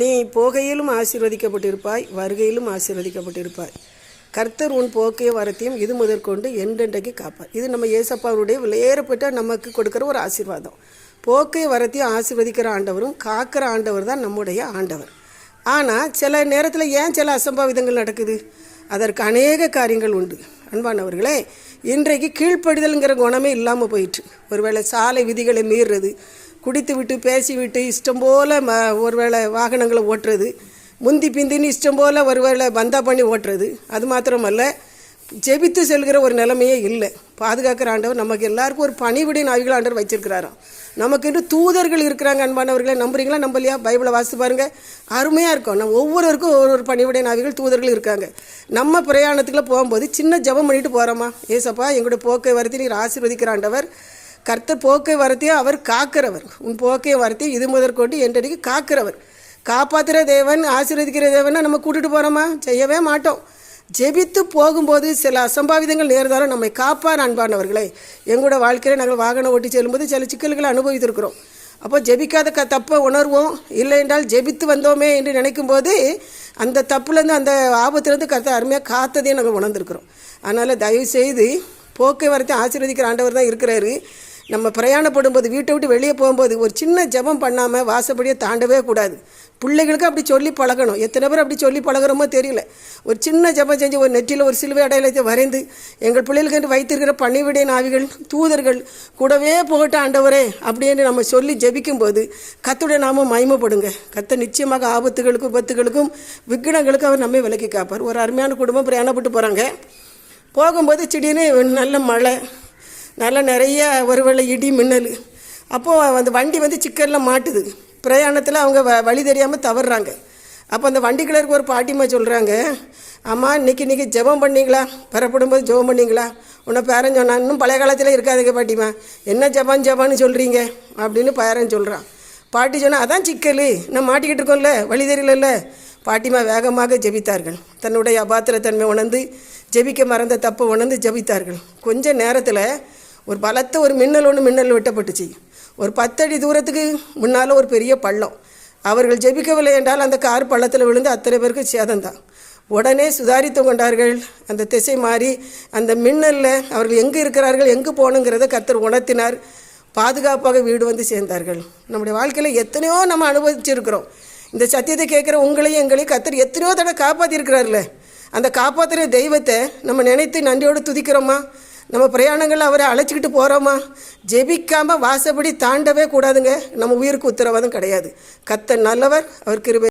நீ போகையிலும் ஆசீர்வதிக்கப்பட்டிருப்பாய், வருகையிலும் ஆசீர்வதிக்கப்பட்டிருப்பாய். கர்த்தர் உன் போக்கைய வரத்தையும் இது முதற்கொண்டு என்றென்றைக்கு காப்பார். இது நம்ம ஏசப்பாவுடைய விலையேறப்பட்ட நமக்கு கொடுக்குற ஒரு ஆசீர்வாதம். போக்கைய வரத்தையும் ஆசீர்வதிக்கிற ஆண்டவரும் காக்கிற ஆண்டவர் தான் நம்முடைய ஆண்டவர். ஆனால் சில நேரத்தில் ஏன் சில அசம்பாவிதங்கள் நடக்குது? அதற்கு அநேக காரியங்கள் உண்டு. அன்பானவர்களே, இன்றைக்கு கீழ்ப்படிதல்ங்கிற குணமே இல்லாமல் போயிட்டு, ஒருவேளை சாலை விதிகளை மீறுறது, குடித்து விட்டு பேசிவிட்டு இஷ்டம் போல் ஒருவேளை வாகனங்களை ஓட்டுறது, முந்தி பிந்தின்னு இஷ்டம் போல் ஒருவேளை பந்தா பண்ணி ஓட்டுறது, அது மாத்திரமல்ல ஜெபித்து செல்கிற ஒரு நிலைமையே இல்லை. பாதுகாக்கிற ஆண்டவர் நமக்கு எல்லாருக்கும் ஒரு பணிவிடை நாவிகள் ஆண்டவர் வச்சிருக்கிறாராம். நமக்கு இன்று தூதர்கள் இருக்கிறாங்க. அன்பானவர்களை நம்புறீங்களா நம்பலையா? பைபிளை வாசித்து பாருங்கள், அருமையாக இருக்கும். நம்ம ஒவ்வொருவருக்கும் ஒரு பணிவிடை நாவிகள் தூதர்கள் இருக்காங்க. நம்ம பிரயாணத்துக்குள்ள போகும்போது சின்ன ஜெபம் பண்ணிட்டு போகிறோமா, ஏசப்பா எங்களுடைய போக்கை வரத்தி நீர் ஆசீர்வதிக்கிற ஆண்டவர், கர்த்தர் போக்கை வரத்தையும் அவர் காக்கிறவர், உன் போக்கை வரத்தையும் இது முதற்கொண்டு என்றைக்கு காக்கிறவர், காப்பாற்றுற தேவன், ஆசீர்வதிக்கிற தேவனை நம்ம கூட்டிகிட்டு போகிறோமா? செய்யவே மாட்டோம். ஜெபித்து போகும்போது சில அசம்பாவிதங்கள் நேர்ந்தாலும் நம்மை காப்பார். அன்பானவர்களே, எங்களோட வாழ்க்கையில் நாங்கள் வாகனம் ஓட்டி செல்லும்போது சில சிக்கல்களை அனுபவித்திருக்கிறோம். அப்போ ஜெபிக்காத தப்பை உணர்வோம். இல்லை என்றால் ஜெபித்து வந்தோமே என்று நினைக்கும்போது அந்த தப்புலேருந்து அந்த ஆபத்துலேருந்து கர்த்தர் அருமையாக காத்ததையும் நாங்கள் உணர்ந்துருக்கிறோம். அதனால் தயவுசெய்து போக்கை வரத்தை ஆசீர்வதிக்கிற ஆண்டவர் தான் இருக்கிறாரு. நம்ம பிரயாணப்படும்போது வீட்டை விட்டு வெளியே போகும்போது ஒரு சின்ன ஜெபம் பண்ணாமல் வாசப்படியே தாண்டவே கூடாது. பிள்ளைகளுக்கு அப்படி சொல்லி பழகணும். எத்தனை பேர் அப்படி சொல்லி பழகிறோமோ தெரியல. ஒரு சின்ன ஜெபம் செஞ்சு ஒரு நெற்றியில் ஒரு சிலுவை அடையாளத்தை வரைந்து எங்கள் பிள்ளைகளுக்கு என்று வைத்திருக்கிற பணிவிடை நாவிகள் தூதர்கள் கூடவே போகட்ட ஆண்டவரே அப்படின்னு நம்ம சொல்லி ஜெபிக்கும்போது கர்த்தருடைய நாமம் மகிமைப்படுங்க. கர்த்தர் நிச்சயமாக ஆபத்துகளுக்கும் விபத்துகளுக்கும் விக்னங்களுக்கும் அவர் நம்மை விலக்கி காப்பார். ஒரு அருமையான குடும்பம் பிரயாணப்பட்டு போகிறாங்க. போகும்போது திடீர்னு நல்ல மழை, நல்லா நிறைய ஒருவேளை இடி மின்னல். அப்போது அந்த வண்டி சிக்கலில் மாட்டுது. பிரயாணத்தில் அவங்க வழி தெரியாமல் தவறுறாங்க. அப்போ அந்த வண்டிக்கிலருக்கு ஒரு பாட்டிமா சொல்கிறாங்க, அம்மா இன்றைக்கி ஜெபம் பண்ணிங்களா, பெறப்படும்போது ஜெபம் பண்ணிங்களா? உன்னை பேரன் சொன்னான். இன்னும் பழைய காலத்தில் இருக்காதுங்க பாட்டிமா, என்ன ஜெபான்னு சொல்கிறீங்க அப்படின்னு பேரன் சொல்கிறான். பாட்டி சொன்னால் அதான் சிக்கல், நான் மாட்டிக்கிட்டு இருக்கோம்ல, வழி தெரியல. பாட்டிமா வேகமாக ஜெபித்தார்கள். தன்னுடைய அபாத்திரத்தன்மை உணர்ந்து ஜெபிக்க மறந்த தப்பை உணர்ந்து ஜெபித்தார்கள். கொஞ்ச நேரத்தில் ஒரு பலத்த ஒரு மின்னல் வெட்டப்பட்டுச்சு. ஒரு 10 அடி தூரத்துக்கு முன்னால் ஒரு பெரிய பள்ளம். அவர்கள் ஜெபிக்கவில்லை என்றால் அந்த கார் பள்ளத்தில் விழுந்து அத்தனை பேருக்கு சேதம்தான். உடனே சுதாரித்து கொண்டார்கள். அந்த திசை மாறி அந்த மின்னலில் அவர்கள் எங்கே இருக்கிறார்கள், எங்கே போகணுங்கிறத கர்த்தர் உணர்த்தினார். பாதுகாப்பாக வீடு சேர்ந்தார்கள். நம்முடைய வாழ்க்கையில் எத்தனையோ நம்ம அனுபவிச்சிருக்கிறோம். இந்த சத்தியத்தை கேட்குற உங்களையும் எங்களையும் கர்த்தர் எத்தனையோ தடவை காப்பாற்றிருக்கிறார்ல. அந்த காப்பாற்றுற தெய்வத்தை நம்ம நினைத்து நன்றியோடு துதிக்கிறோமா? நம்ம பிரயாணங்களில் அவரை அழைச்சிக்கிட்டு போகிறோமா? ஜெபிக்காமல் வாசப்படி தாண்டவே கூடாதுங்க. நம்ம உயிருக்கு உத்தரவாதம் கிடையாது. கர்த்தர் நல்லவர், அவர் கிருபை